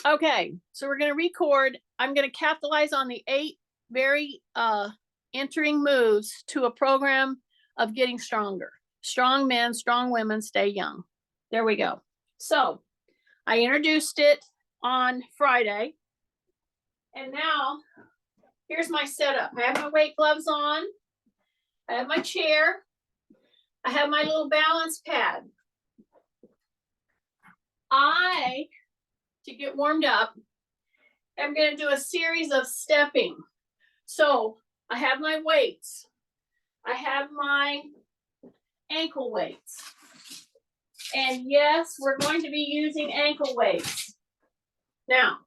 Okay, so we're going to record. I'm going to capitalize on the 8 very entering moves to a program of getting stronger. Strong men, strong women, stay young. There we go. So I introduced it on Friday. And now here's my setup. I have my weight gloves on. I have my chair. I have my little balance pad. To get warmed up, I'm going to do a series of stepping. So I have my weights. I have my ankle weights. And yes, we're going to be using ankle weights. Now,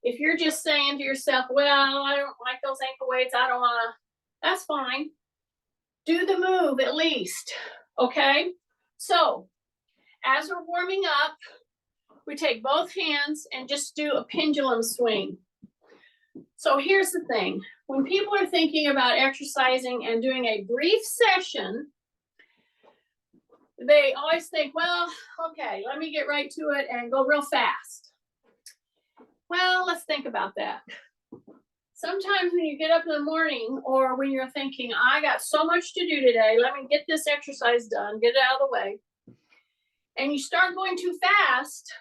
if you're just saying to yourself, well, I don't like those ankle weights, I don't want to, that's fine. Do the move at least, okay? So, as we're warming up, we take both hands and just do a pendulum swing. So here's the thing. When people are thinking about exercising and doing a brief session, they always think, well, okay, let me get right to it and go real fast. Well, let's think about that. Sometimes when you get up in the morning or when you're thinking, I got so much to do today, let me get this exercise done, get it out of the way, and you start going too fast,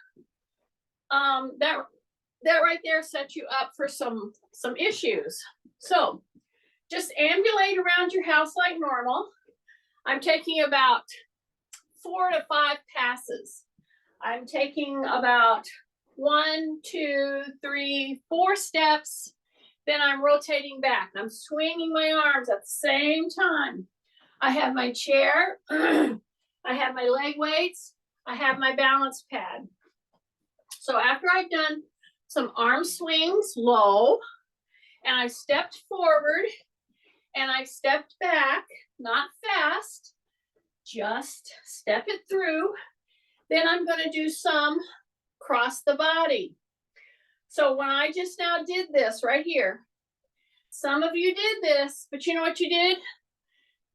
that right there sets you up for some issues. So just ambulate around your house like normal. I'm taking about 4 to 5 passes. I'm taking about 1, 2, 3, 4 steps. Then I'm rotating back. I'm swinging my arms at the same time. I have my chair. I have my leg weights. I have my balance pad. So after I've done some arm swings low, and I stepped forward, and I stepped back, not fast, just step it through, then I'm going to do some cross the body. So when I just now did this right here, some of you did this, but you know what you did?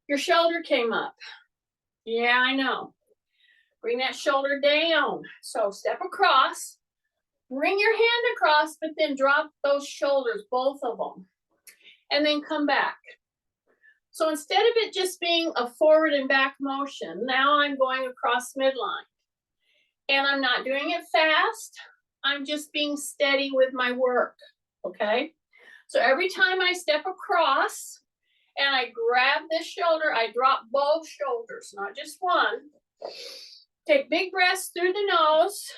Your shoulder came up. Yeah, I know. Bring that shoulder down. So step across, bring your hand across, but then drop those shoulders, both of them, and then come back. So instead of it just being a forward and back motion, now I'm going across midline. And I'm not doing it fast. I'm just being steady with my work, okay? So every time I step across and I grab this shoulder, I drop both shoulders, not just one. Take big breaths through the nose.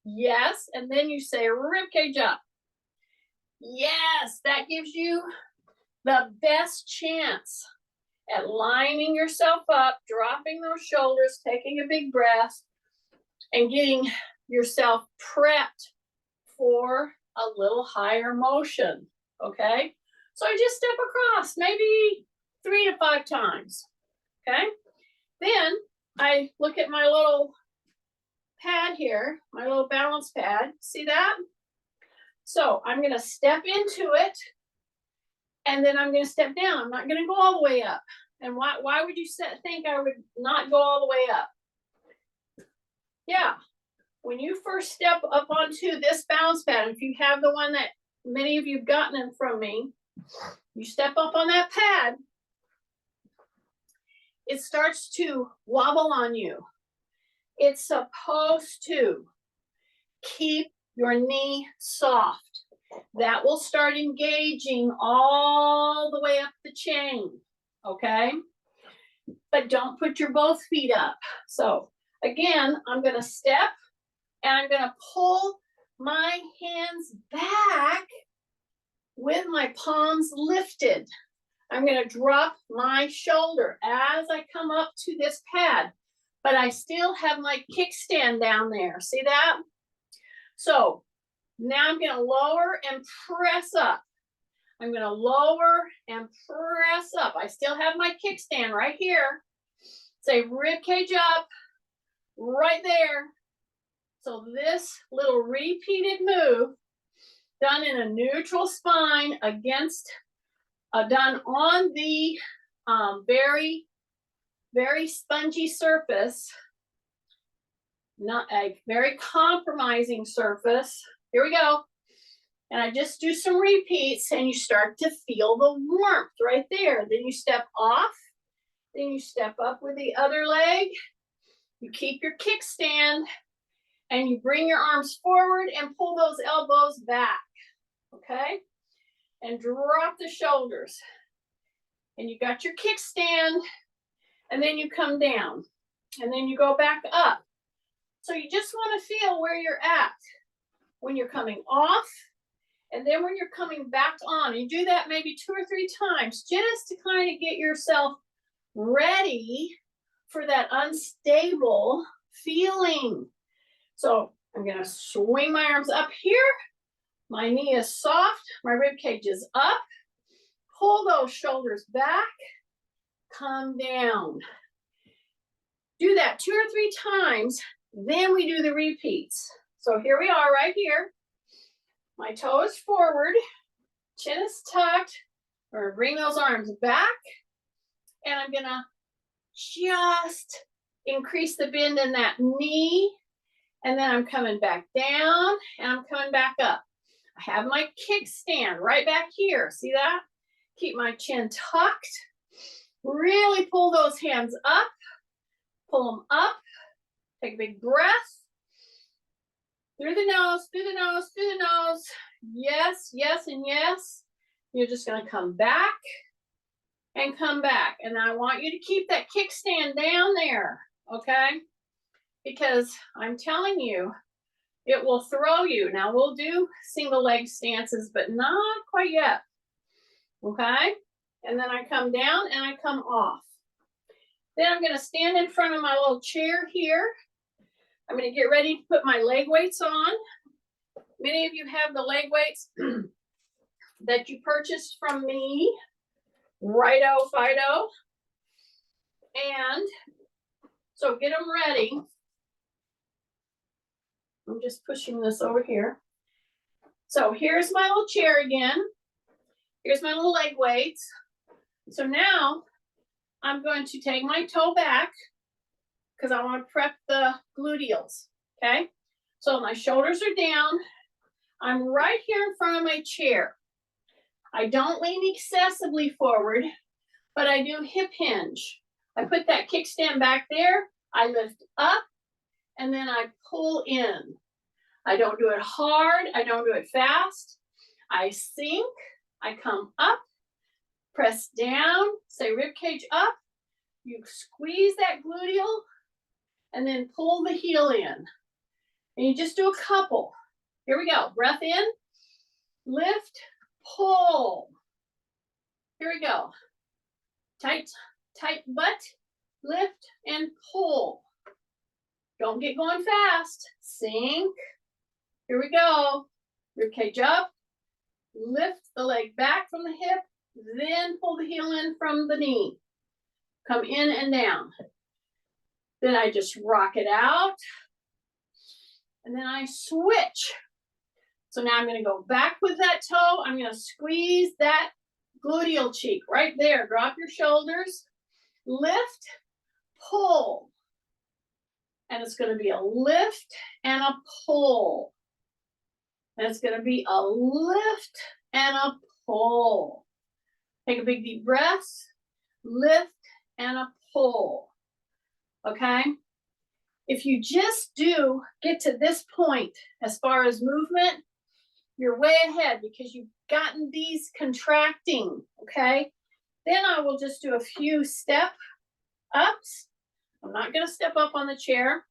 Yes, and then you say rib cage up. Yes, that gives you the best chance at lining yourself up, dropping those shoulders, taking a big breath, and getting yourself prepped for a little higher motion, okay? So I just step across, maybe 3 to 5 times, okay? Then I look at my little pad here, my little balance pad. See that? So I'm going to step into it, and then I'm going to step down. I'm not going to go all the way up. And why would you think I would not go all the way up? Yeah, when you first step up onto this balance pad, if you have the one that many of you have gotten it from me, you step up on that pad, it starts to wobble on you. It's supposed to keep your knee soft. That will start engaging all the way up the chain, okay? But don't put your both feet up. So again, I'm going to step and I'm going to pull my hands back with my palms lifted. I'm going to drop my shoulder as I come up to this pad, but I still have my kickstand down there. See that? So now I'm going to lower and press up. I'm going to lower and press up. I still have my kickstand right here. Say rib cage up, right there. So this little repeated move done in a neutral spine against, done on the very, very spongy surface, not a very compromising surface. Here we go. And I just do some repeats and you start to feel the warmth right there. Then you step off. Then you step up with the other leg. You keep your kickstand and you bring your arms forward and pull those elbows back. Okay? And drop the shoulders. And you got your kickstand and then you come down. And then you go back up. So you just want to feel where you're at when you're coming off and then when you're coming back on. You do that maybe 2 or 3 times just to kind of get yourself ready for that unstable feeling. So I'm going to swing my arms up here. My knee is soft. My rib cage is up. Pull those shoulders back. Come down. Do that 2 or 3 times. Then we do the repeats. So here we are right here. My toe is forward. Chin is tucked. We're going to bring those arms back. And I'm going to just increase the bend in that knee. And then I'm coming back down and I'm coming back up. I have my kickstand right back here. See that? Keep my chin tucked. Really pull those hands up. Pull them up. Take a big breath. Through the nose, through the nose, through the nose. Yes, yes, and yes. You're just going to come back and come back. And I want you to keep that kickstand down there, okay? Because I'm telling you, it will throw you. Now, we'll do single leg stances, but not quite yet, okay? And then I come down and I come off. Then I'm going to stand in front of my little chair here. I'm going to get ready to put my leg weights on. Many of you have the leg weights that you purchased from me. Righto, Fido. And so get them ready. I'm just pushing this over here. So here's my little chair again. Here's my little leg weights. So now I'm going to take my toe back because I want to prep the gluteals, okay? So my shoulders are down. I'm right here in front of my chair. I don't lean excessively forward, but I do hip hinge. I put that kickstand back there. I lift up, and then I pull in. I don't do it hard. I don't do it fast. I sink. I come up, press down, say rib cage up. You squeeze that gluteal, and then pull the heel in. And you just do a couple. Here we go. Breath in, lift, pull. Here we go. Tight, tight butt, lift, and pull. Don't get going fast. Sink. Here we go. Rib cage up. Lift the leg back from the hip, then pull the heel in from the knee. Come in and down. Then I just rock it out. And then I switch. So now I'm going to go back with that toe. I'm going to squeeze that gluteal cheek right there. Drop your shoulders. Lift, pull. And it's going to be a lift and a pull. And it's going to be a lift and a pull. Take a big deep breath. Lift and a pull. Okay? If you just get to this point as far as movement, you're way ahead because you've gotten these contracting, okay? Then I will just do a few step ups. I'm not going to step up on the chair.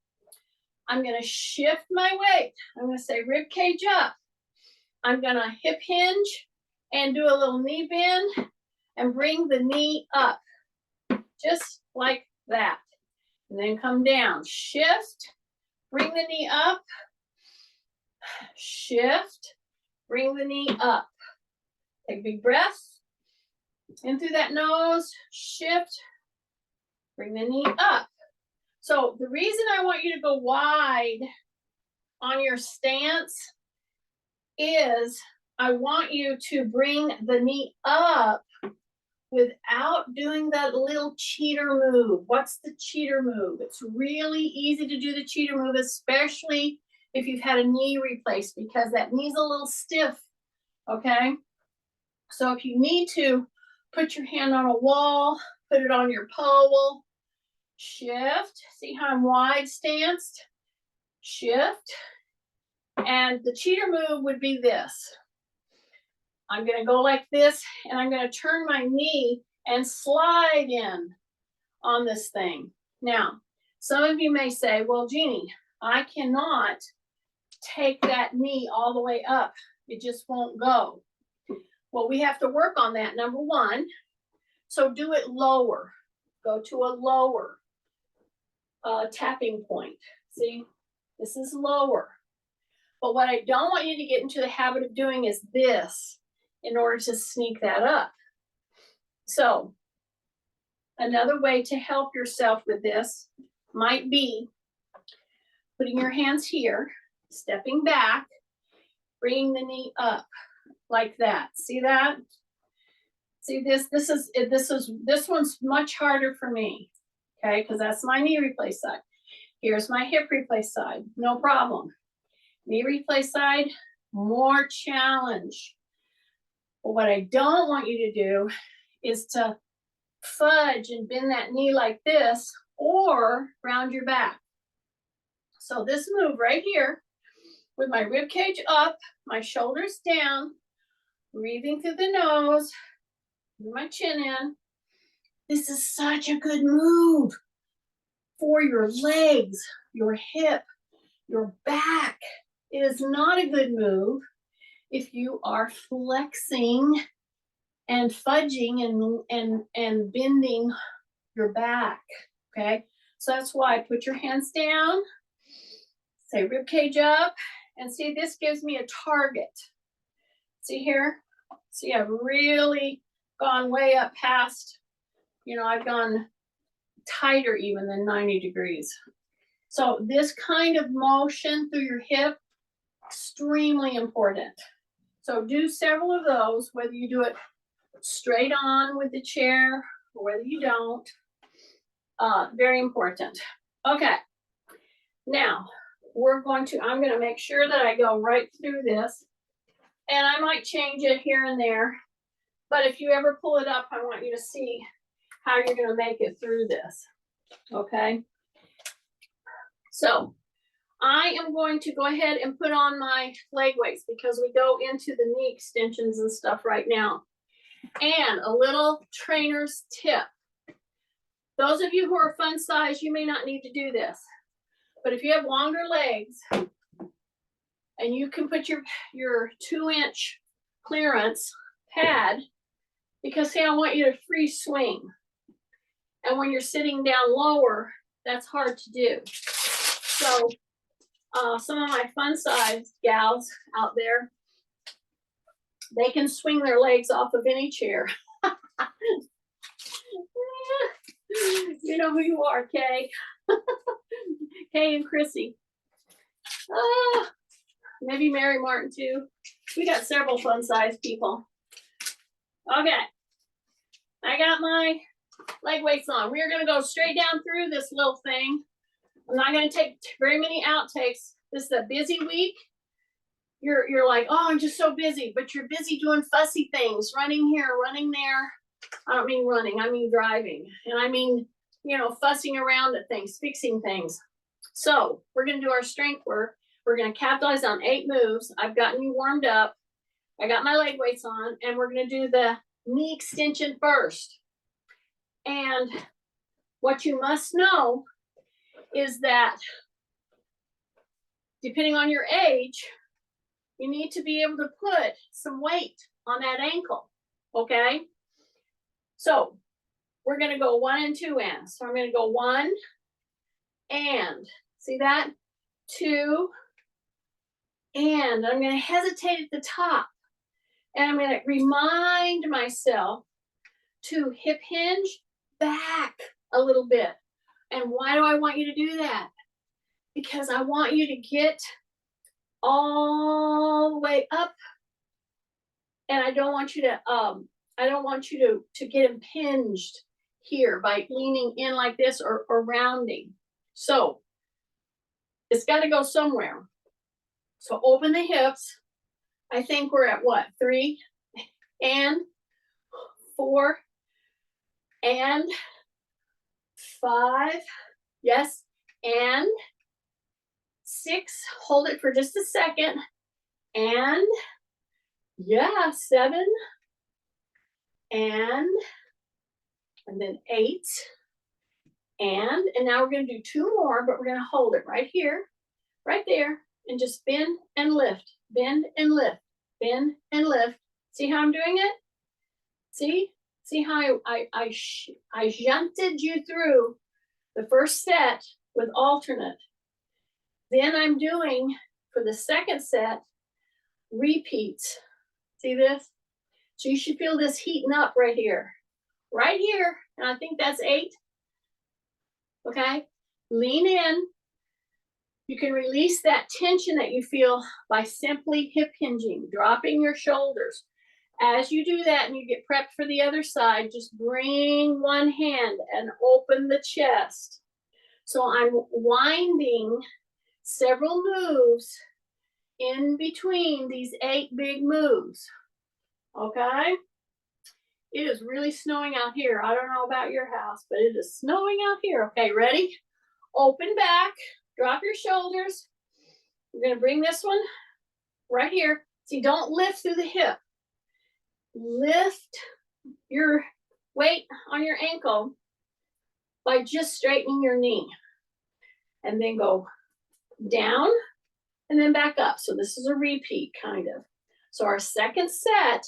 I'm going to shift my weight. I'm going to say rib cage up. I'm going to hip hinge and do a little knee bend and bring the knee up, just like that. And then come down, shift, bring the knee up, shift, bring the knee up. Take a big breath, in through that nose, shift, bring the knee up. So the reason I want you to go wide on your stance is I want you to bring the knee up without doing that little cheater move. What's the cheater move? It's really easy to do the cheater move, especially if you've had a knee replaced, because that knee's a little stiff, okay? So if you need to put your hand on a wall, put it on your pole, shift. See how I'm wide stanced? Shift. And the cheater move would be this. I'm gonna go like this, and I'm gonna turn my knee and slide in on this thing. Now, some of you may say, well, Jeannie, I cannot take that knee all the way up. It just won't go. Well, we have to work on that, number one. So do it lower. Go to a lower tapping point. See, this is lower. But what I don't want you to get into the habit of doing is this in order to sneak that up. So another way to help yourself with this might be putting your hands here, stepping back, bringing the knee up like that. See that? See this one's much harder for me, okay? Because that's my knee replace side. Here's my hip replace side, no problem. Knee replace side, more challenge. But what I don't want you to do is to fudge and bend that knee like this or round your back. So this move right here, with my rib cage up, my shoulders down, breathing through the nose, my chin in. This is such a good move for your legs, your hip, your back. It is not a good move if you are flexing and fudging and bending your back, okay? So that's why I put your hands down, say rib cage up, and see, this gives me a target. See here? See, I've really gone way up past, you know, I've gone tighter even than 90 degrees. So this kind of motion through your hip, extremely important. So do several of those, whether you do it straight on with the chair or whether you don't. Very important. Okay, now I'm going to make sure that I go right through this, and I might change it here and there, but if you ever pull it up, I want you to see how you're going to make it through this. Okay, so I am going to go ahead and put on my leg weights because we go into the knee extensions and stuff right now. And a little trainer's tip. Those of you who are fun size, you may not need to do this. But if you have longer legs and you can put your 2-inch clearance pad, because see, I want you to free swing. And when you're sitting down lower, that's hard to do. So some of my fun size gals out there, they can swing their legs off of any chair. You know who you are, Kay. Kay and Chrissy. Maybe Mary Martin too. We got several fun size people. Okay. I got my leg weights on. We're going to go straight down through this little thing. I'm not going to take very many outtakes. This is a busy week. You're like, oh, I'm just so busy, but you're busy doing fussy things, running here, running there. I don't mean running, I mean driving. And I mean, you know, fussing around at things, fixing things. So we're going to do our strength work. We're going to capitalize on 8 moves. I've gotten you warmed up. I got my leg weights on, and we're going to do the knee extension first. And what you must know is that depending on your age, you need to be able to put some weight on that ankle, okay? So we're going to go 1 and 2 and. So I'm going to go 1 and. See that? 2 and. I'm going to hesitate at the top. And I'm going to remind myself to hip hinge back a little bit. And why do I want you to do that? Because I want you to get all the way up, and I don't want you to get impinged here by leaning in like this or rounding. So it's got to go somewhere. So open the hips. I think we're at what? 3 and 4 and 5. Yes. And 6. Hold it for just a second. And yeah, 7. And then 8. And now we're going to do 2 more, but we're going to hold it right here, right there, and just bend and lift, bend and lift, bend and lift. See how I'm doing it? See how I shunted you through the first set with alternate. Then I'm doing, for the second set, repeats. See this? So you should feel this heating up right here. Right here, and I think that's 8. Okay? Lean in. You can release that tension that you feel by simply hip hinging, dropping your shoulders. As you do that and you get prepped for the other side, just bring one hand and open the chest. So I'm winding several moves in between these 8 big moves. Okay? It is really snowing out here. I don't know about your house, but it is snowing out here. Okay, ready? Open back, drop your shoulders. We're going to bring this one right here. See, don't lift through the hip. Lift your weight on your ankle by just straightening your knee. And then go down and then back up. So this is a repeat, kind of. So our second set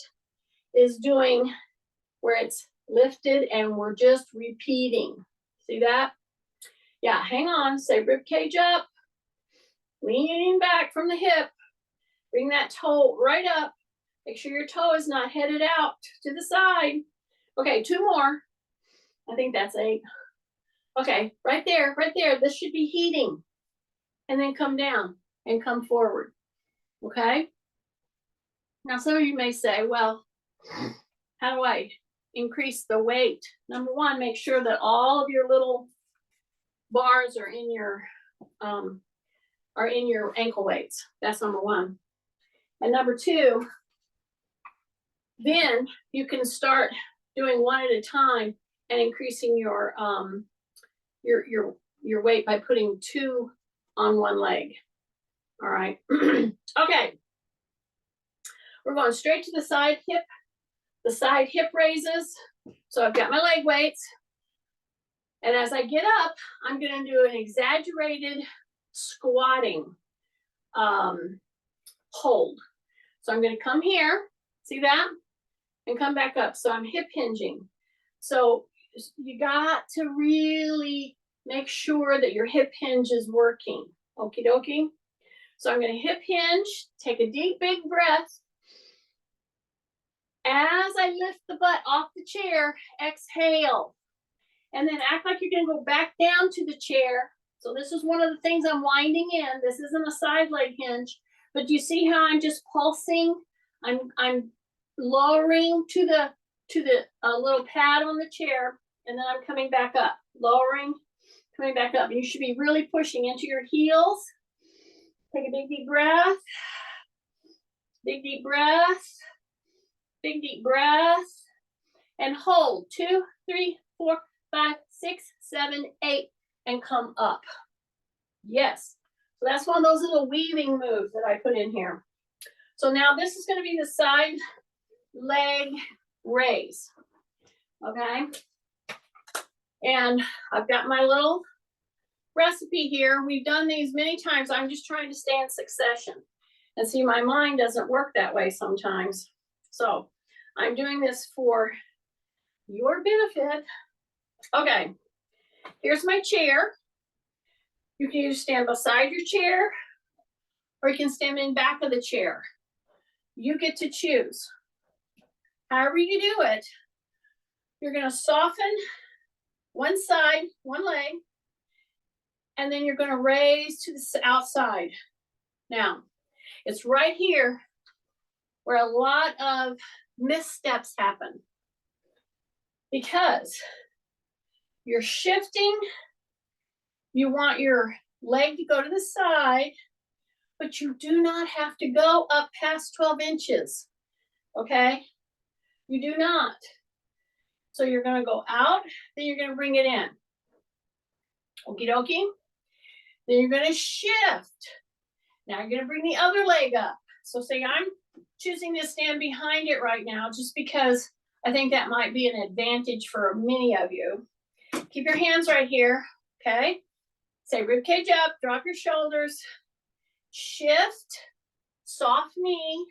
is doing where it's lifted and we're just repeating. See that? Yeah, hang on. Say rib cage up. Leaning back from the hip. Bring that toe right up. Make sure your toe is not headed out to the side. Okay, 2 more. I think that's 8. Okay, right there, right there. This should be heating. And then come down and come forward. Okay? Now, some of you may say, well, how do I increase the weight? Number 1, make sure that all of your little bars are in your ankle weights. That's number 1. And number 2, then you can start doing one at a time and increasing your weight by putting 2 on one leg. All right. Okay. We're going straight to the side hip raises. So I've got my leg weights. And as I get up, I'm going to do an exaggerated squatting hold. So I'm going to come here, see that? And come back up. So I'm hip hinging. So you got to really make sure that your hip hinge is working. Okie dokie. So I'm going to hip hinge, take a deep, big breath. As I lift the butt off the chair, exhale. And then act like you're going to go back down to the chair. So this is one of the things I'm winding in. This isn't a side leg hinge. But do you see how I'm just pulsing? I'm lowering to the little pad on the chair, and then I'm coming back up, lowering, coming back up. And you should be really pushing into your heels. Take a big deep breath. Big deep breath. Big deep breath. And hold. 2, 3, 4, 5, 6, 7, 8, and come up. Yes. So that's one of those little weaving moves that I put in here. So now this is going to be the side leg raise. Okay. And I've got my little recipe here. We've done these many times. I'm just trying to stay in succession. And see, my mind doesn't work that way sometimes. So I'm doing this for your benefit. Okay. Here's my chair. You can either stand beside your chair or you can stand in back of the chair. You get to choose. However you do it, you're going to soften one side, one leg, and then you're going to raise to the outside. Now, it's right here where a lot of missteps happen because you're shifting. You want your leg to go to the side, but you do not have to go up past 12 inches, okay? You do not. So you're gonna go out, then you're gonna bring it in. Okie dokie. Then you're gonna shift. Now you're gonna bring the other leg up. So say I'm choosing to stand behind it right now just because I think that might be an advantage for many of you. Keep your hands right here, okay? Say rib cage up, drop your shoulders, shift, soft knee,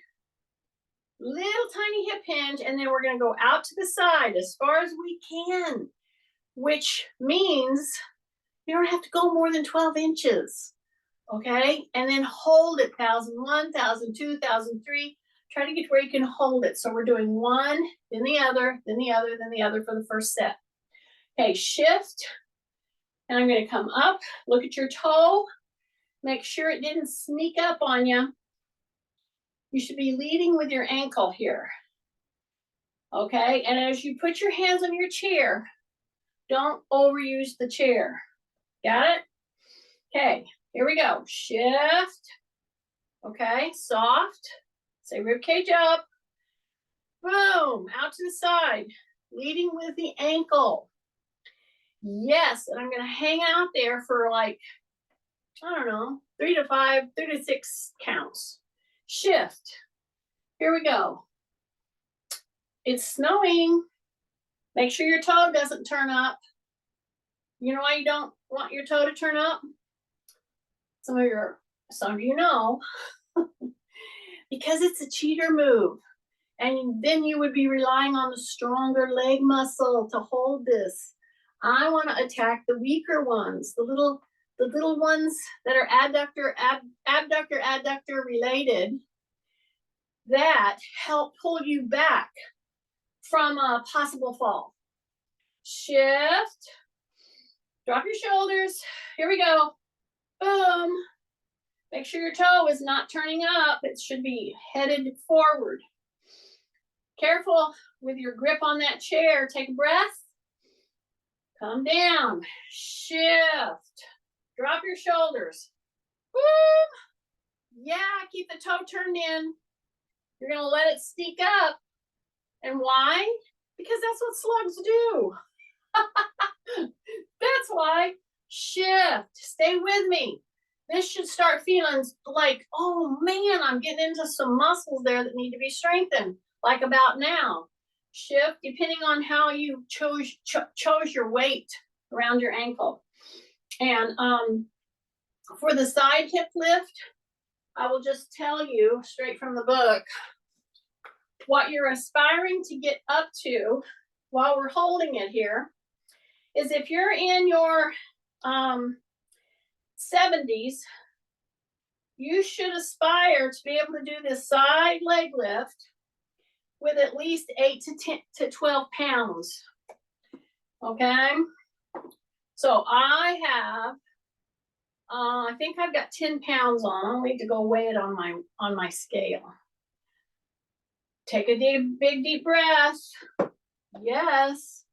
little tiny hip hinge, and then we're gonna go out to the side as far as we can, which means you don't have to go more than 12 inches, okay? And then hold it, 1001, 1002, 1003. Try to get where you can hold it. So we're doing one, then the other, then the other, then the other for the first set. Okay, shift, and I'm gonna come up, look at your toe, make sure it didn't sneak up on you. You should be leading with your ankle here, okay? And as you put your hands on your chair, don't overuse the chair. Got it? Okay, here we go. Shift. Okay, soft. Say rib cage up. Boom, out to the side. Leading with the ankle. Yes, and I'm gonna hang out there for like, I don't know, 3 to 6 counts. Shift. Here we go. It's snowing. Make sure your toe doesn't turn up. You know why you don't want your toe to turn up? Some of you know, because it's a cheater move. And then you would be relying on the stronger leg muscle to hold this. I want to attack the weaker ones, the little ones that are abductor, adductor related, that help pull you back from a possible fall. Shift, drop your shoulders. Here we go. Boom. Make sure your toe is not turning up. It should be headed forward. Careful with your grip on that chair. Take a breath. Come down. Shift. Drop your shoulders. Woo! Yeah, keep the toe turned in. You're going to let it sneak up. And why? Because that's what slugs do. That's why. Shift. Stay with me. This should start feeling like, oh man, I'm getting into some muscles there that need to be strengthened, like about now. Shift, depending on how you chose your weight around your ankle. And for the side hip lift, I will just tell you straight from the book what you're aspiring to get up to while we're holding it here is if you're in your 70s, you should aspire to be able to do this side leg lift with at least 8 to 12 pounds. Okay, so I have I think I've got 10 pounds on. I need to go weigh it on my scale. Take a big deep breath. Yes,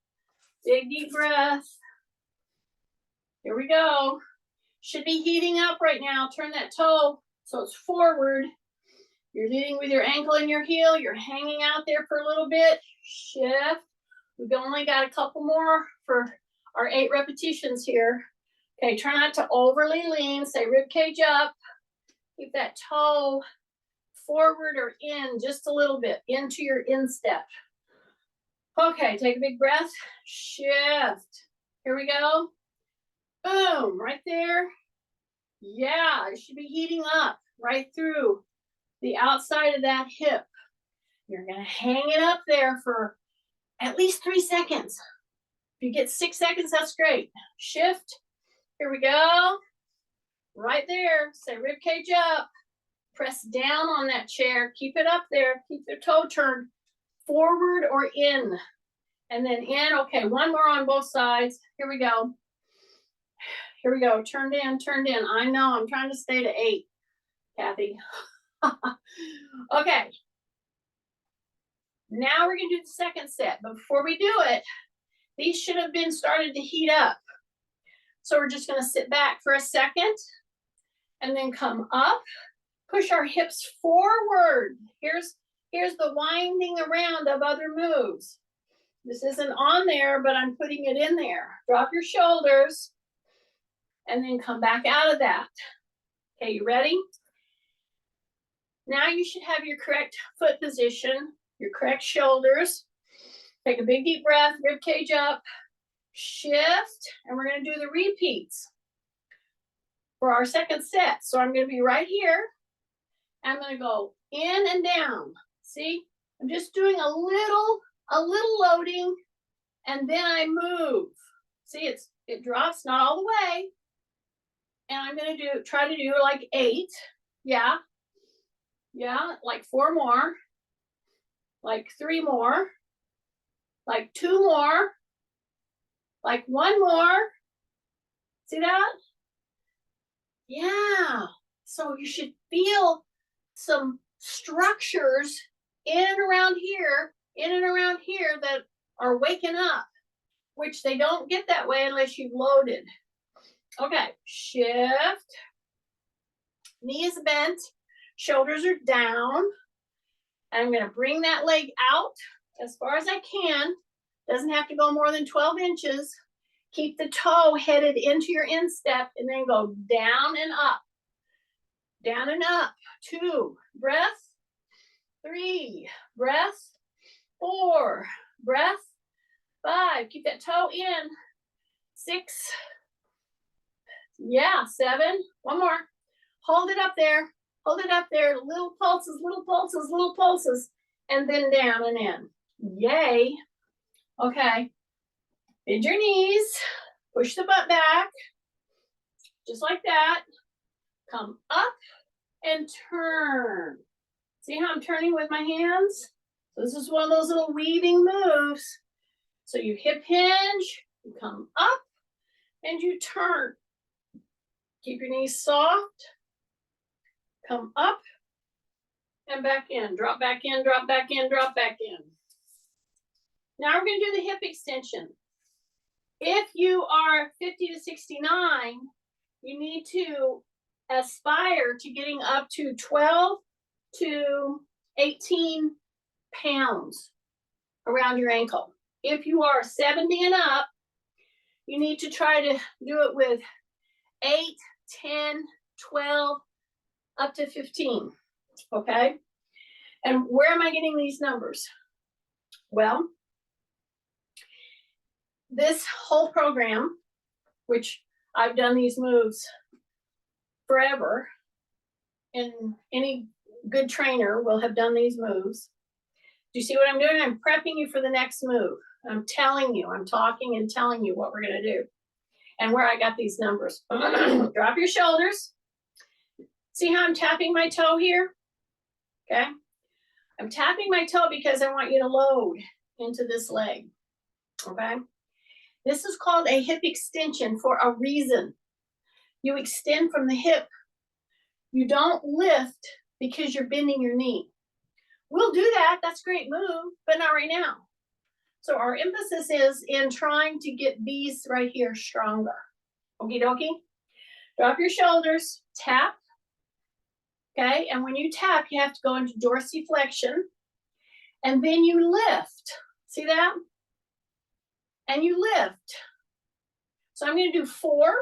big deep breath. Here we go. Should be heating up right now. Turn that toe so it's forward. You're leading with your ankle and your heel. You're hanging out there for a little bit. Shift. We've only got a couple more for our 8 repetitions here. Okay, try not to overly lean. Say rib cage up. Keep that toe forward or in just a little bit into your instep. Okay, take a big breath. Shift. Here we go. Boom, right there. Yeah, it should be heating up right through the outside of that hip. You're gonna hang it up there for at least 3 seconds. If you get 6 seconds, that's great. Shift. Here we go. Right there. Say rib cage up. Press down on that chair. Keep it up there. Keep your toe turned forward or in. And then in. Okay, one more on both sides. Here we go. Here we go. Turned in, turned in. I know. I'm trying to stay to 8, Kathy. Okay. Now we're going to do the second set. But before we do it, these should have been started to heat up. So we're just going to sit back for a second and then come up push our hips forward. Here's the winding around of other moves. This isn't on there, but I'm putting it in there. Drop your shoulders and then come back out of that. Okay, you ready? Now you should have your correct foot position, your correct shoulders. Take a big deep breath, rib cage up, shift, and we're gonna do the repeats for our second set. So I'm gonna be right here. I'm gonna go in and down. See, I'm just doing a little loading, and then I move. See, it drops, not all the way. And I'm gonna try to do like 8. Yeah, like 4 more, like 3 more, like 2 more, like 1 more. See that? Yeah. So you should feel some structures in and around here that are waking up, which they don't get that way unless you've loaded. Okay, shift. Knees bent, shoulders are down. I'm gonna bring that leg out as far as I can. Doesn't have to go more than 12 inches. Keep the toe headed into your instep and then go down and up. Down and up. 2, breath. 3, breath. 4, breath. 5, keep that toe in. 6, yeah, 7, 1 more. Hold it up there. Hold it up there. Little pulses, little pulses, little pulses. And then down and in. Yay. Okay. Bend your knees. Push the butt back. Just like that. Come up and turn. See how I'm turning with my hands? So this is one of those little weaving moves. So you hip hinge, you come up, and you turn. Keep your knees soft. Come up and back in. Drop back in, drop back in, drop back in. Now we're going to do the hip extension. If you are 50 to 69, you need to aspire to getting up to 12 to 18 pounds around your ankle. If you are 70 and up, you need to try to do it with 8, 10, 12, up to 15, okay? And where am I getting these numbers? Well, this whole program, which I've done these moves forever, and any good trainer will have done these moves. Do you see what I'm doing? I'm prepping you for the next move. I'm telling you, I'm talking and telling you what we're gonna do and where I got these numbers. Drop your shoulders. See how I'm tapping my toe here? Okay. I'm tapping my toe because I want you to load into this leg, okay? This is called a hip extension for a reason. You extend from the hip. You don't lift because you're bending your knee. We'll do that, that's a great move, but not right now. So our emphasis is in trying to get these right here stronger. Okie dokie? Drop your shoulders, tap. Okay, and when you tap, you have to go into dorsiflexion, and then you lift. See that? And you lift. So I'm going to do 4,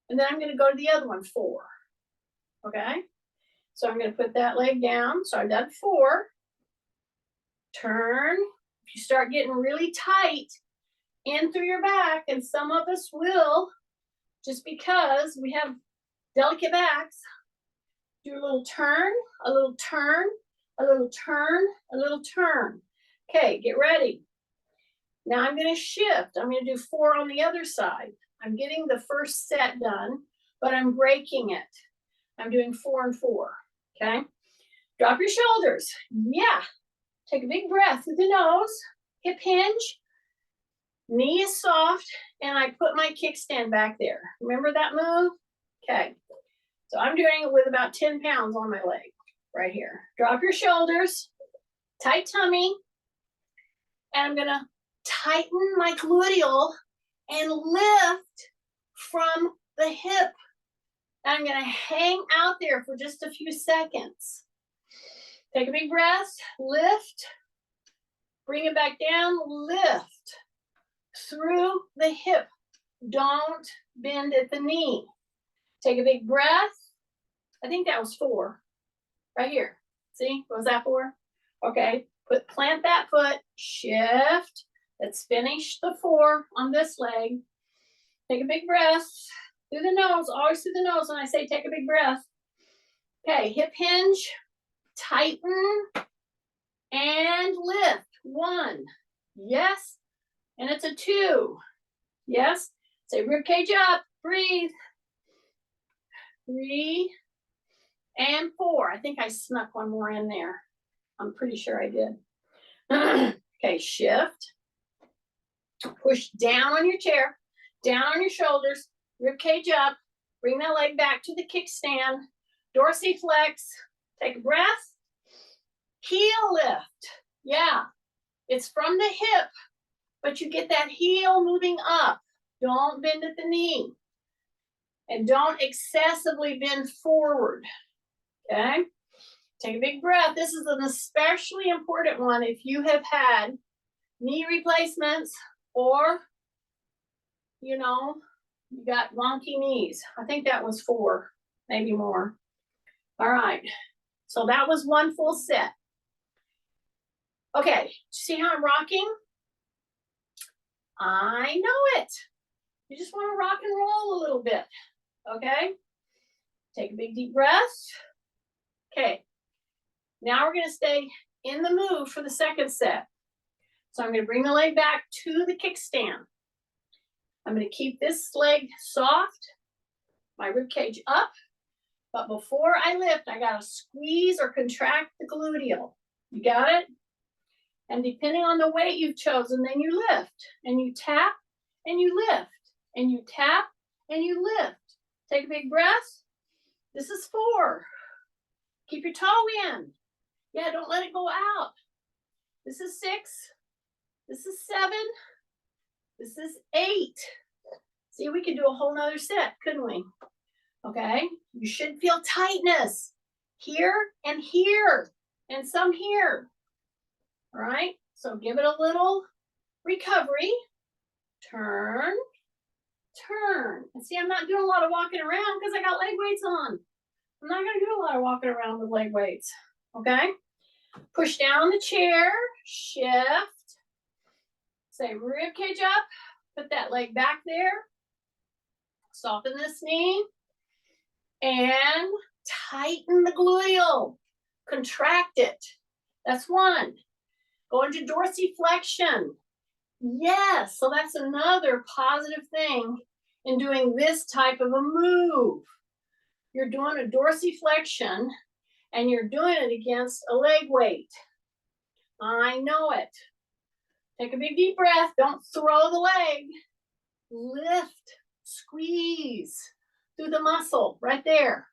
and then I'm going to go to the other one, 4. Okay, so I'm going to put that leg down. So I've done 4. Turn. If you start getting really tight in through your back, and some of us will, just because we have delicate backs, do a little turn, a little turn, a little turn, a little turn. Okay, get ready. Now I'm going to shift. I'm going to do 4 on the other side. I'm getting the first set done, but I'm breaking it. I'm doing 4 and 4, okay? Drop your shoulders. Yeah. Take a big breath through the nose. Hip hinge. Knee is soft, and I put my kickstand back there. Remember that move? Okay. So I'm doing it with about 10 pounds on my leg right here. Drop your shoulders, tight tummy, and I'm gonna tighten my gluteal and lift from the hip. I'm going to hang out there for just a few seconds. Take a big breath, lift, bring it back down, lift through the hip. Don't bend at the knee. Take a big breath. I think that was 4 right here. See, was that 4? Okay, plant that foot, shift. Let's finish the 4 on this leg. Take a big breath through the nose, always through the nose when I say take a big breath. Okay, hip hinge, tighten, and lift. 1, yes, and it's a 2, yes. Say rib cage up, breathe. 3 and 4. I think I snuck one more in there. I'm pretty sure I did. Okay, shift. Push down on your chair, down on your shoulders, rib cage up, bring that leg back to the kickstand, dorsiflex, take a breath, heel lift. Yeah, it's from the hip, but you get that heel moving up. Don't bend at the knee. And don't excessively bend forward, okay? Take a big breath. This is an especially important one if you have had knee replacements or, you know, you got wonky knees. I think that was 4, maybe more. All right, so that was 1 full set. Okay, see how I'm rocking? I know it. You just want to rock and roll a little bit, okay? Take a big deep breath. Okay, now we're going to stay in the move for the second set. So I'm going to bring the leg back to the kickstand. I'm going to keep this leg soft, my rib cage up, but before I lift, I got to squeeze or contract the gluteal. You got it? And depending on the weight you've chosen, then you lift and you tap and you lift and you tap and you lift. Take a big breath. This is 4. Keep your toe in. Yeah, don't let it go out. This is 6. This is 7. This is 8. See, we could do a whole nother set, couldn't we? Okay, you should feel tightness here and here and some here. All right, so give it a little recovery. Turn, turn. And see, I'm not doing a lot of walking around because I got leg weights on. I'm not going to do a lot of walking around with leg weights. Okay, push down the chair, shift. Say rib cage up, put that leg back there. Soften this knee. And tighten the gluteal. Contract it. That's 1. Go into dorsiflexion. Yes, so that's another positive thing in doing this type of a move. You're doing a dorsiflexion and you're doing it against a leg weight. I know it. Take a big deep breath. Don't throw the leg. Lift, squeeze through the muscle right there.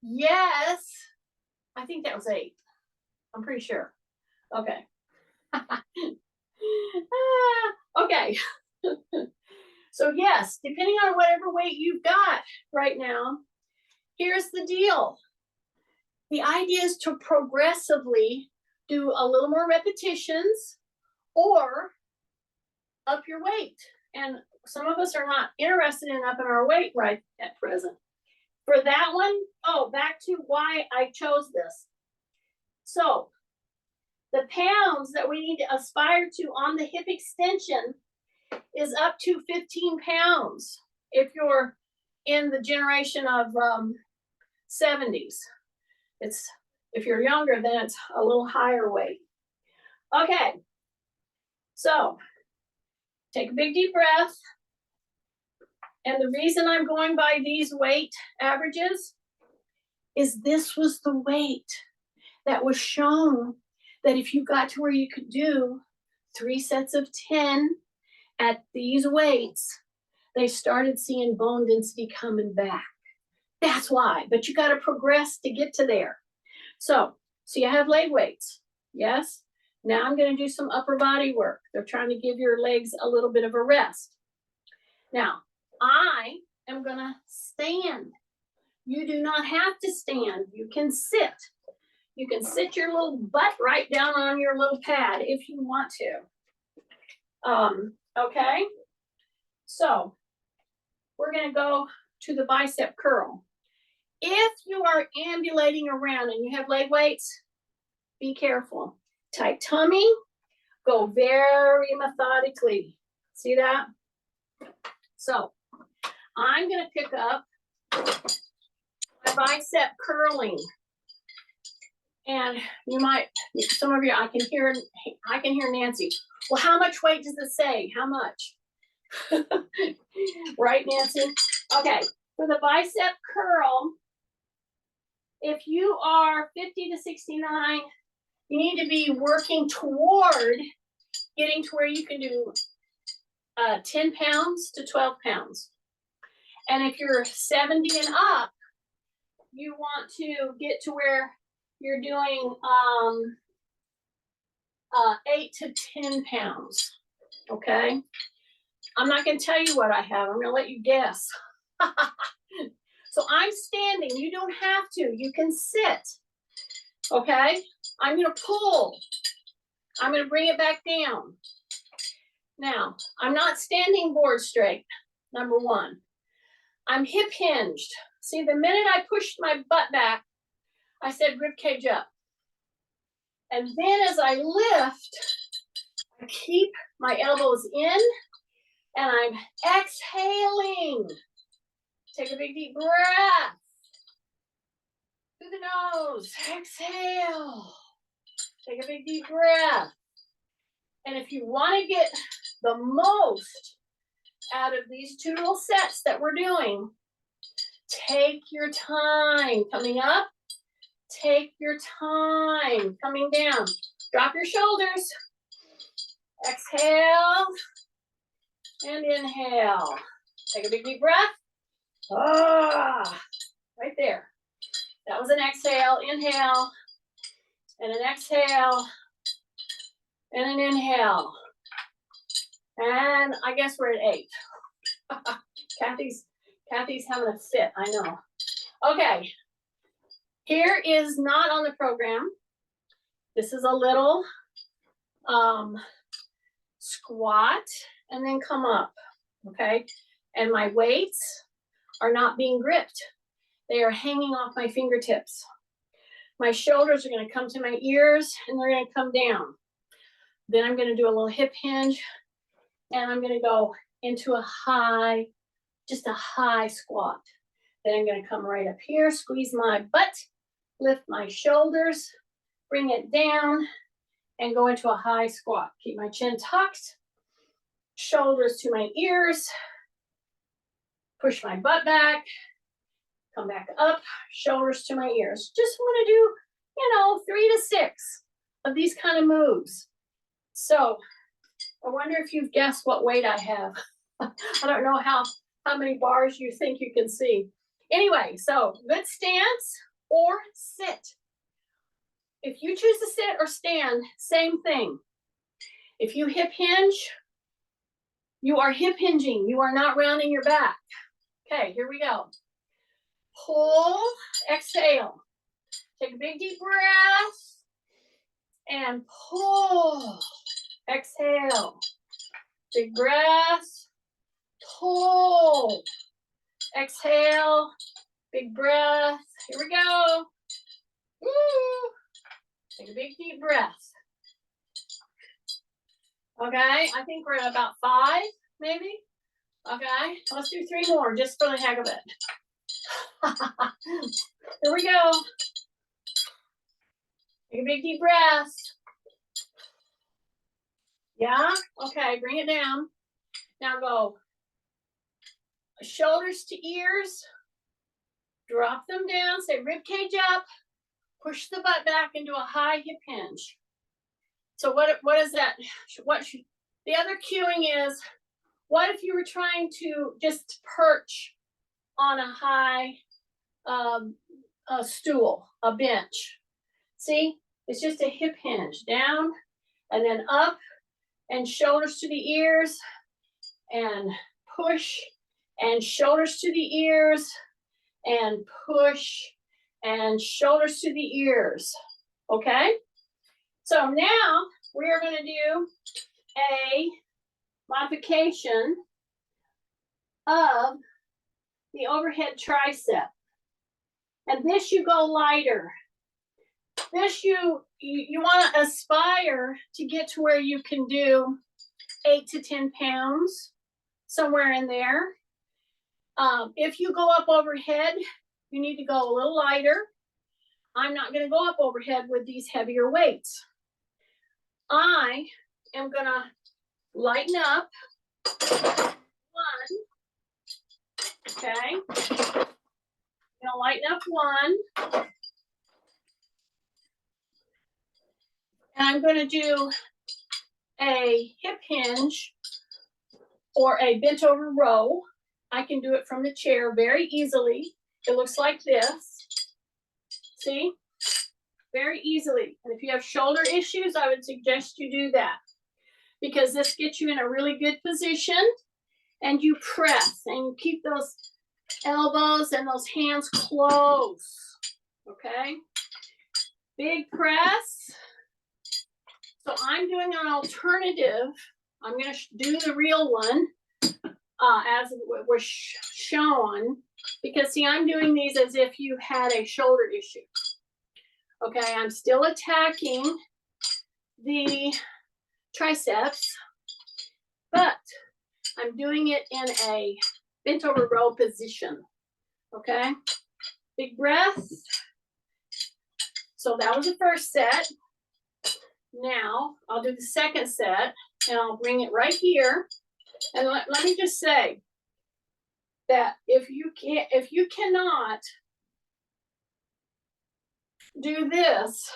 Yes, I think that was 8. I'm pretty sure. Okay. Okay. So yes, depending on whatever weight you've got right now, here's the deal. The idea is to progressively do a little more repetitions or up your weight. And some of us are not interested in upping our weight right at present. For that one, oh, back to why I chose this. So the pounds that we need to aspire to on the hip extension is up to 15 pounds if you're in the generation of 70s. If you're younger, then it's a little higher weight. Okay, so take a big deep breath. And the reason I'm going by these weight averages is this was the weight that was shown that if you got to where you could do 3 sets of 10 at these weights, they started seeing bone density coming back. That's why, but you got to progress to get to there. So you have leg weights, yes? Now I'm going to do some upper body work. They're trying to give your legs a little bit of a rest. Now, I am going to stand. You do not have to stand. You can sit. You can sit your little butt right down on your little pad if you want to. Okay, so we're gonna go to the bicep curl. If you are ambulating around and you have leg weights, be careful. Tight tummy, go very methodically. See that? So I'm gonna pick up my bicep curling. And you might, some of you, I can hear Nancy. Well, how much weight does it say? How much? Right, Nancy? Okay, for the bicep curl, if you are 50 to 69, you need to be working toward getting to where you can do 10 pounds to 12 pounds. And if you're 70 and up, you want to get to where you're doing 8 to 10 pounds, okay? I'm not gonna tell you what I have, I'm gonna let you guess. So I'm standing, you don't have to, you can sit, okay? I'm gonna pull, I'm gonna bring it back down. Now, I'm not standing board straight, number one. I'm hip hinged. See, the minute I pushed my butt back, I said rib cage up. And then as I lift, I keep my elbows in and I'm exhaling. Take a big deep breath. Through the nose, exhale. Take a big deep breath. And if you want to get the most out of these 2 little sets that we're doing, take your time. Coming up, take your time. Coming down, drop your shoulders. Exhale and inhale. Take a big deep breath. Ah, right there. That was an exhale, inhale, and an exhale, and an inhale. And I guess we're at 8. Kathy's having a fit, I know. Okay, here is not on the program. This is a little squat and then come up, okay? And my weights are not being gripped. They are hanging off my fingertips. My shoulders are gonna come to my ears and they're gonna come down. Then I'm gonna do a little hip hinge and I'm gonna go into a high, just a high squat. Then I'm gonna come right up here, squeeze my butt, lift my shoulders, bring it down, and go into a high squat. Keep my chin tucked, shoulders to my ears, push my butt back, come back up, shoulders to my ears. Just want to do, 3 to 6 of these kind of moves. So I wonder if you've guessed what weight I have. I don't know how many bars you think you can see. Anyway, so good stance or sit. If you choose to sit or stand, same thing. If you hip hinge, you are hip hinging. You are not rounding your back. Okay, here we go. Pull, exhale. Take a big deep breath and pull, exhale. Big breath, pull, exhale, big breath. Here we go. Woo. Take a big deep breath. Okay, I think we're at about 5, maybe. Okay, let's do 3 more just for the heck of it. Here we go. Take a big deep breath. Yeah, okay, bring it down. Now go shoulders to ears. Drop them down, say rib cage up. Push the butt back into a high hip hinge. So what is that? The other cueing is, what if you were trying to just perch on a high a stool, a bench? See, it's just a hip hinge, down and then up and shoulders to the ears and push and shoulders to the ears and push and shoulders to the ears. Okay? So now we are going to do a modification of the overhead tricep. And this you go lighter. This you want to aspire to get to where you can do 8 to 10 pounds, somewhere in there. If you go up overhead, you need to go a little lighter. I'm not going to go up overhead with these heavier weights. I am going to lighten up. One. Okay. I'm going to lighten up one. And I'm going to do a hip hinge or a bent over row. I can do it from the chair very easily. It looks like this. See? Very easily. And if you have shoulder issues, I would suggest you do that, because this gets you in a really good position, and you press and you keep those elbows and those hands close. Okay? Big press. So I'm doing an alternative. I'm going to do the real one as it was shown, because see, I'm doing these as if you had a shoulder issue. Okay, I'm still attacking the triceps, but I'm doing it in a bent over row position. Okay, big breath. So that was the first set. Now I'll do the second set, and I'll bring it right here. And let me just say that if you cannot do this,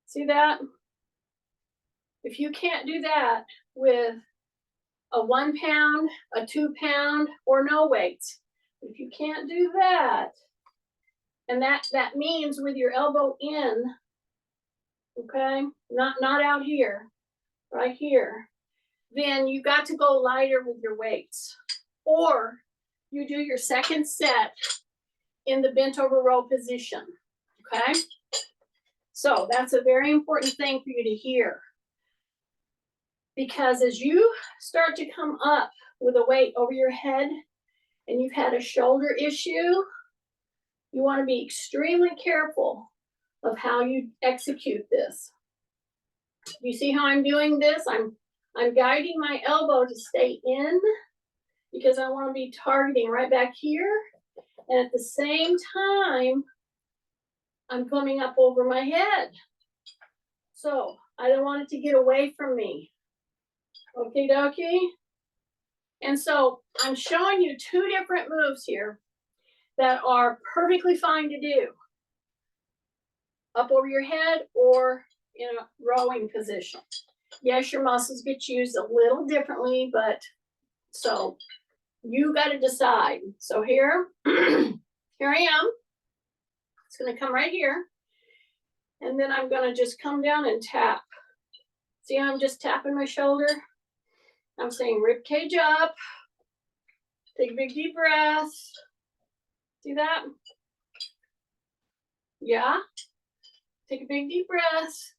see that? If you can't do that with a 1 pound, a 2 pound, or no weights, if you can't do that, and that means with your elbow in, okay, not out here, right here, then you got to go lighter with your weights. Or you do your second set in the bent over row position, okay? So that's a very important thing for you to hear. Because as you start to come up with a weight over your head and you've had a shoulder issue, you want to be extremely careful of how you execute this. You see how I'm doing this? I'm guiding my elbow to stay in, because I want to be targeting right back here. And at the same time, I'm coming up over my head. So I don't want it to get away from me. Okie dokie. And so I'm showing you 2 different moves here that are perfectly fine to do. Up over your head or in a rowing position. Yes, your muscles get used a little differently, but so you got to decide. So here, here I am. It's going to come right here. And then I'm going to just come down and tap. See how I'm just tapping my shoulder? I'm saying rib cage up. Take a big deep breath. See that? Yeah. Take a big deep breath.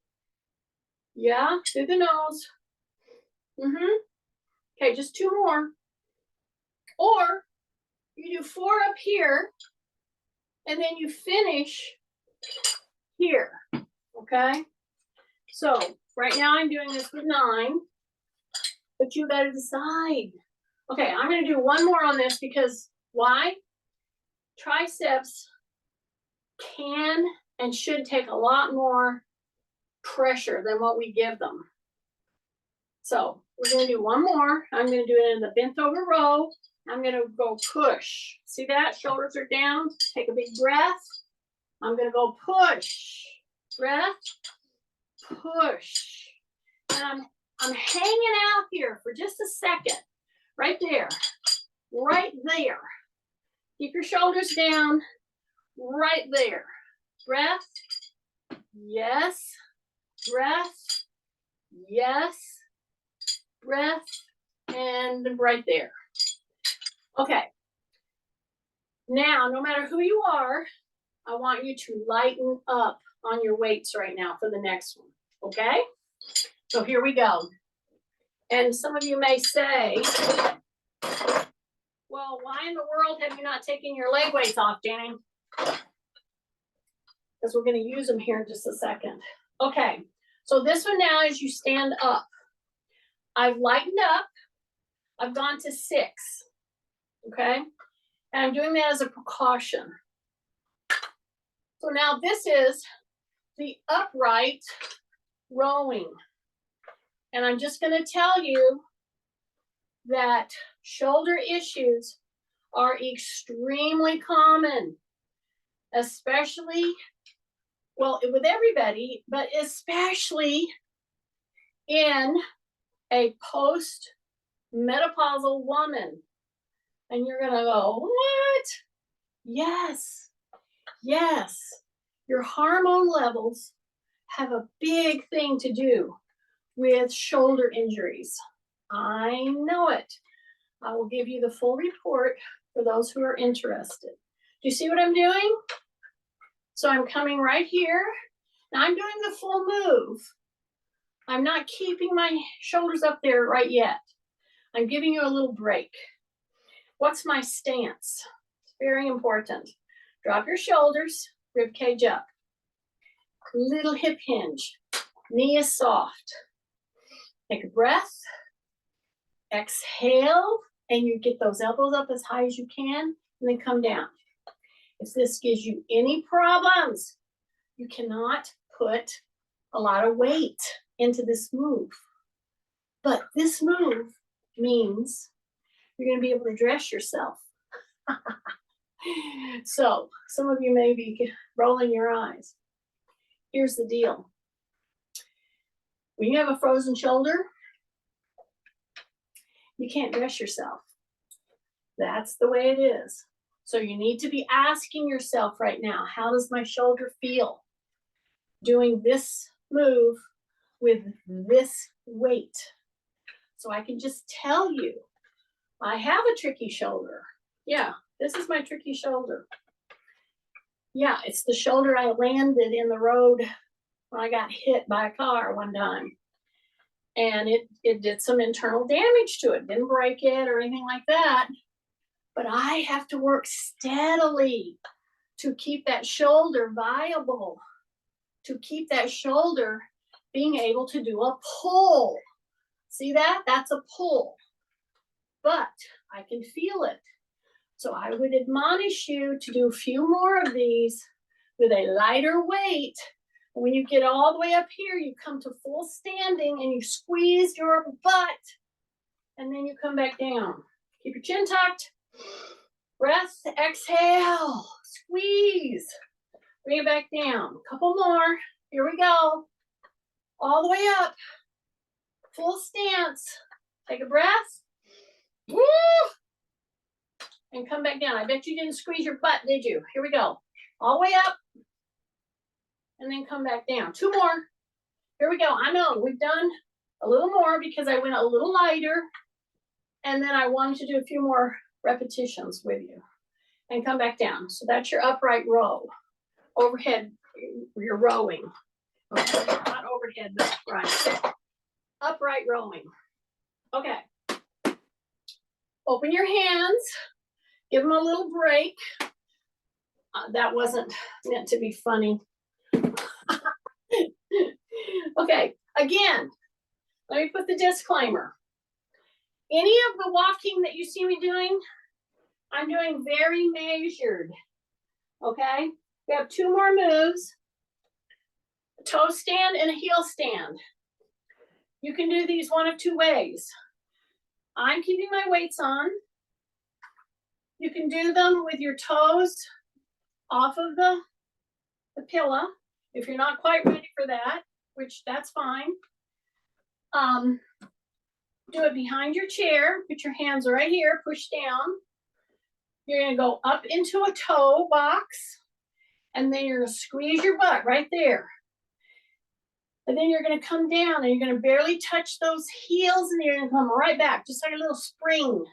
Yeah, through the nose. Okay, just 2 more. Or you do 4 up here, and then you finish here. Okay? So right now I'm doing this with 9, but you got to decide. Okay, I'm going to do 1 more on this, because why? Triceps can and should take a lot more pressure than what we give them. So we're going to do 1 more. I'm going to do it in the bent over row. I'm going to go push. See that? Shoulders are down. Take a big breath. I'm going to go push. Breath. Push. And I'm hanging out here for just a second. Right there. Right there. Keep your shoulders down. Right there. Breath. Yes. Breath. Yes. Breath. And right there. Okay. Now, no matter who you are, I want you to lighten up on your weights right now for the next one, okay? So here we go. And some of you may say, well, why in the world have you not taken your leg weights off, Danny? Because we're going to use them here in just a second. Okay, so this one now is you stand up. I've lightened up. I've gone to 6, okay? And I'm doing that as a precaution. So now this is the upright rowing. And I'm just going to tell you that shoulder issues are extremely common, especially, well, with everybody, but especially in a post-menopausal woman. And you're going to go, what? Yes, yes. Your hormone levels have a big thing to do with shoulder injuries. I know it. I will give you the full report for those who are interested. Do you see what I'm doing? So I'm coming right here. Now I'm doing the full move. I'm not keeping my shoulders up there right yet. I'm giving you a little break. What's my stance? It's very important. Drop your shoulders, rib cage up. Little hip hinge. Knee is soft. Take a breath. Exhale, and you get those elbows up as high as you can, and then come down. If this gives you any problems, you cannot put a lot of weight into this move. But this move means you're going to be able to dress yourself. So some of you may be rolling your eyes. Here's the deal. When you have a frozen shoulder, you can't dress yourself. That's the way it is. So you need to be asking yourself right now, how does my shoulder feel doing this move with this weight? So I can just tell you, I have a tricky shoulder. Yeah, this is my tricky shoulder. Yeah, it's the shoulder I landed in the road when I got hit by a car one time. And it did some internal damage to it. Didn't break it or anything like that. But I have to work steadily to keep that shoulder viable, to keep that shoulder being able to do a pull. See that? That's a pull. But I can feel it. So I would admonish you to do a few more of these with a lighter weight. When you get all the way up here, you come to full standing and you squeeze your butt. And then you come back down. Keep your chin tucked. Breath, exhale, squeeze. Bring it back down. A couple more. Here we go. All the way up. Full stance. Take a breath. Woo! And come back down. I bet you didn't squeeze your butt, did you? Here we go. All the way up. And then come back down. 2 more. Here we go. I know we've done a little more because I went a little lighter. And then I wanted to do a few more repetitions with you. And come back down. So that's your upright row. Overhead, you're rowing. Okay. Not overhead, but right. Upright rowing. Okay. Open your hands. Give them a little break. That wasn't meant to be funny. Okay, again, let me put the disclaimer. Any of the walking that you see me doing, I'm doing very measured. Okay, we have 2 more moves. A toe stand and a heel stand. You can do these one of 2 ways. I'm keeping my weights on. You can do them with your toes off of the pillow. If you're not quite ready for that, which that's fine. Do it behind your chair. Put your hands right here, push down. You're gonna go up into a toe box, and then you're gonna squeeze your butt right there. And then you're gonna come down and you're gonna barely touch those heels and you're gonna come right back, just like a little spring.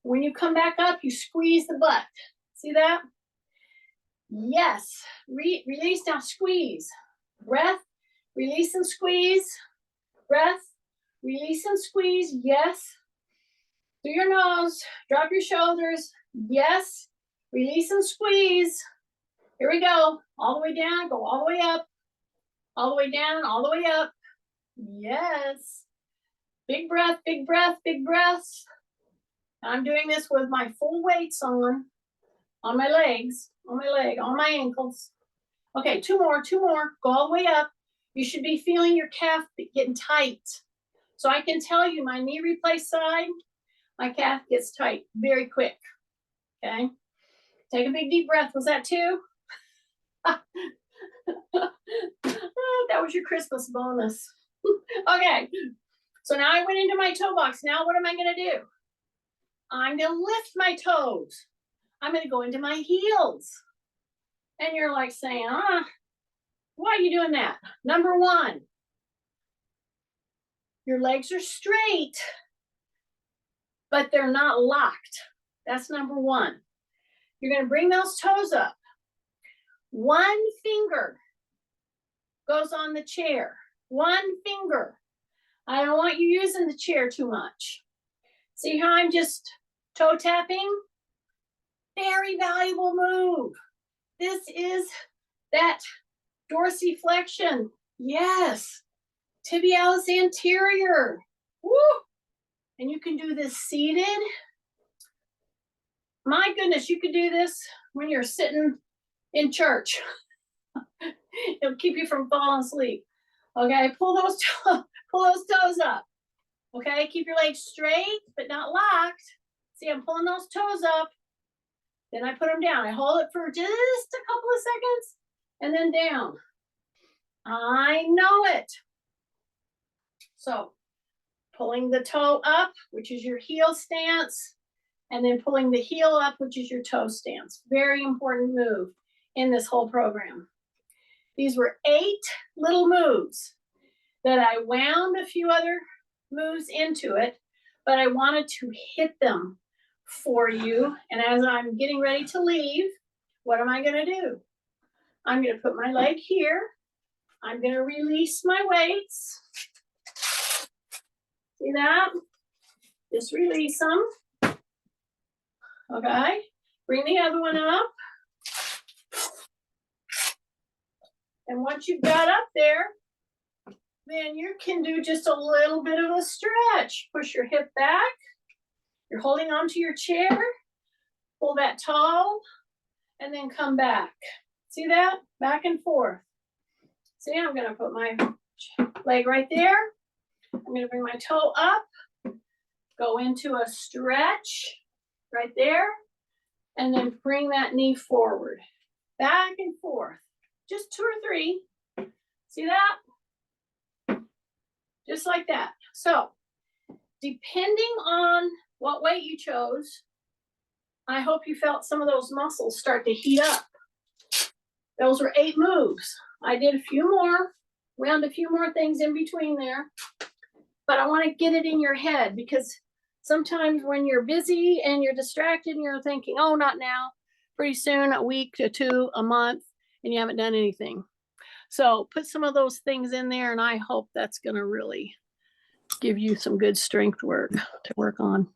When you come back up, you squeeze the butt. See that? Yes. Release. Now squeeze. Breath. Release and squeeze. Breath. Release and squeeze. Yes. Through your nose. Drop your shoulders. Yes. Release and squeeze. Here we go. All the way down. Go all the way up. All the way down. All the way up. Yes. Big breath, big breath, big breaths. I'm doing this with my full weights on my legs, on my leg, on my ankles. Okay, two more. Go all the way up. You should be feeling your calf getting tight. So I can tell you my knee replace side, my calf gets tight very quick. Okay, take a big deep breath. Was that two? That was your Christmas bonus. Okay, so now I went into my toe box. Now what am I going to do? I'm going to lift my toes. I'm going to go into my heels. And you're like saying, why are you doing that? Number one, your legs are straight, but they're not locked. That's number one. You're going to bring those toes up. One finger goes on the chair. One finger. I don't want you using the chair too much. See how I'm just toe tapping? Very valuable move. This is that dorsiflexion. Yes. Tibialis anterior. Woo. And you can do this seated. My goodness, you can do this when you're sitting in church. It'll keep you from falling asleep. Okay, pull those toes up. Okay, keep your legs straight, but not locked. See, I'm pulling those toes up. Then I put them down. I hold it for just a couple of seconds and then down. I know it. So pulling the toe up, which is your heel stance, and then pulling the heel up, which is your toe stance. Very important move in this whole program. These were 8 little moves that I wound a few other moves into it, but I wanted to hit them for you. And as I'm getting ready to leave, what am I going to do? I'm going to put my leg here. I'm going to release my weights. See that? Just release them. Okay. Bring the other one up. And once you've got up there, then you can do just a little bit of a stretch. Push your hip back. You're holding onto your chair. Pull that toe and then come back. See that? Back and forth. See, I'm going to put my leg right there. I'm going to bring my toe up. Go into a stretch right there. And then bring that knee forward. Back and forth. Just 2 or 3. See that? Just like that. So, depending on what weight you chose, I hope you felt some of those muscles start to heat up. Those were 8 moves. I did a few more, wound a few more things in between there, but I want to get it in your head because sometimes when you're busy and you're distracted and you're thinking, oh, not now, pretty soon, a week to 2, a month, and you haven't done anything. So put some of those things in there, and I hope that's going to really give you some good strength work to work on.